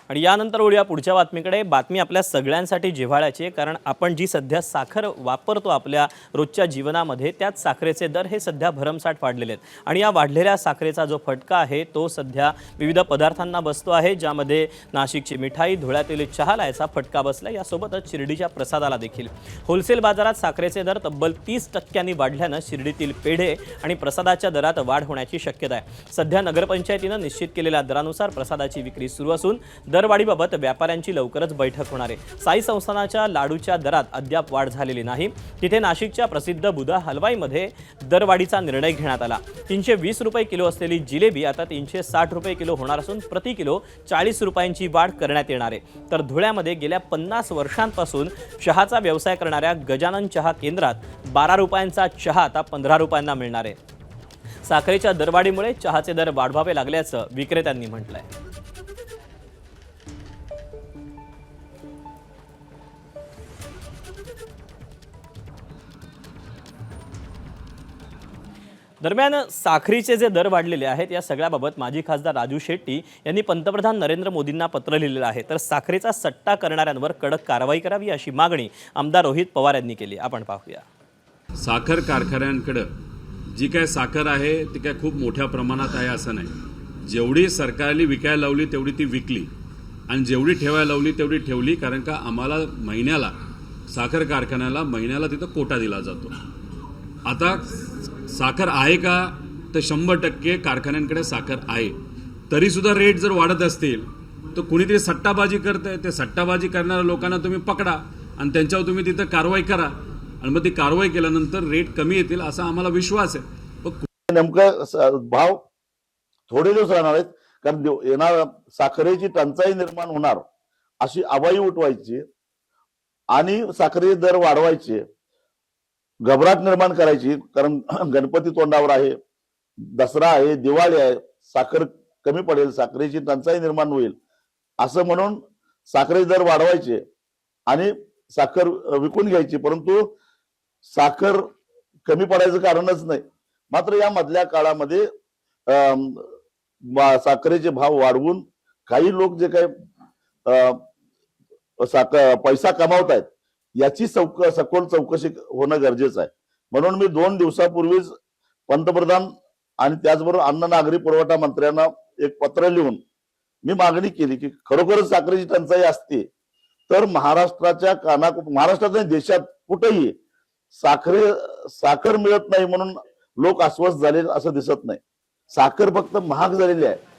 आणि यानंतर वळूया पुढच्या बातमीकडे। बातमी आपल्या सगळ्यांसाठी जिव्हाळ्याची आहे, कारण आपण जी सध्या साखर वापरतो आपल्या रोजच्या जीवनामध्ये, त्यात साखरेचे दर हे सध्या भरमसाठ वाढलेले आहेत। आणि या वाढलेल्या साखरेचा जो फटका आहे तो सध्या विविध पदार्थांना बसतो आहे, ज्यामध्ये नाशिकची मिठाई, धुळ्यातील चहाला याचा फटका बसला। यासोबतच शिर्डीच्या प्रसादाला देखील होलसेल बाजारात साखरेचे दर तब्बल 30% वाढल्याने शिर्डीतील पेढे आणि प्रसादाच्या दरात वाढ होण्याची शक्यता आहे। सध्या नगरपंचायतीने निश्चित केलेल्या दरानुसार प्रसादाची विक्री सुरू असून दरवाढीबाबत व्यापाऱ्यांची लवकरच बैठक होणार आहे। साई संस्थानाच्या लाडूच्या दरात अद्याप वाढ झालेली नाही। तिथे नाशिकच्या प्रसिद्ध बुधा हलवाईमध्ये दरवाढीचा निर्णय घेण्यात आला। 320 रुपये किलो असलेली जिलेबी आता 360 रुपये किलो होणार असून प्रति किलो 40 रुपयांची वाढ करण्यात येणार आहे। तर धुळ्यामध्ये गेल्या 50 वर्षांपासून चहाचा व्यवसाय करणाऱ्या गजानन चहा केंद्रात 12 रुपयांचा चहा आता 15 रुपयांना मिळणार आहे। साखरेच्या दरवाढीमुळे चहाचे दर वाढवावे लागल्याचं विक्रेत्यांनी म्हटलंय। दरम्यान साखरीचे जे दर वाढलेले आहेत या सगळ्याबाबत माजी खासदार राजू शेट्टी यांनी पंतप्रधान नरेंद्र मोदींना पत्र लिहिलेलं आहे। तर साखरेचा सट्टा करणाऱ्यांवर कडक कारवाई करावी अशी मागणी आमदार रोहित पवार यांनी केली। आपण पाहूया। साखर कारखान्यांकडे जी काय साखर आहे ती काय खूप मोठ्या प्रमाणात आहे असं नाही। जेवढी सरकारने विकायला लावली तेवढी ती विकली आणि जेवढी ठेवायला लावली तेवढी ठेवली, कारण का आम्हाला महिन्याला साखर कारखान्याला महिन्याला तिथं कोटा दिला जातो। आता साखर आहे का तर 100% कारखान्यांकडे साखर आहे, तरी सुद्धा रेट जर वाढत असतील तर कुणीतरी सट्टाबाजी करतंय। ते सट्टाबाजी करणाऱ्या लोकांना तुम्ही पकडा आणि त्यांच्यावर तुम्ही तिथं कारवाई करा आणि मग ती कारवाई केल्यानंतर रेट कमी येतील असा आम्हाला विश्वास आहे। नेमकं भाव थोडे दिवस राहणार आहेत, कारण येणार साखरेची टंचाई निर्माण होणार अशी आवाई उठवायची आणि साखरेचे दर वाढवायचे, घबराट निर्माण करायची। कारण गणपती तोंडावर आहे, दसरा आहे, दिवाळी आहे, साखर कमी पडेल, साखरेची टंचाई निर्माण होईल असं म्हणून साखरेचे दर वाढवायचे आणि साखर विकून घ्यायची, परंतु साखर कमी पडायचं कारणच नाही। मात्र या मधल्या काळामध्ये साखरेचे भाव वाढवून काही लोक जे काही पैसा कमावत आहेत याची सखोल चौकशी होणं गरजेचं आहे। म्हणून मी 2 दिवसापूर्वीच पंतप्रधान आणि त्याचबरोबर अन्न नागरी पुरवठा मंत्र्यांना एक पत्र लिहून मी मागणी केली की खरोखरच साखरेची टंचाई असते तर महाराष्ट्रात नाही देशात कुठेही साखर मिळत नाही म्हणून लोक अस्वस्थ झाले असं दिसत नाही। साखर फक्त महाग झालेली आहे,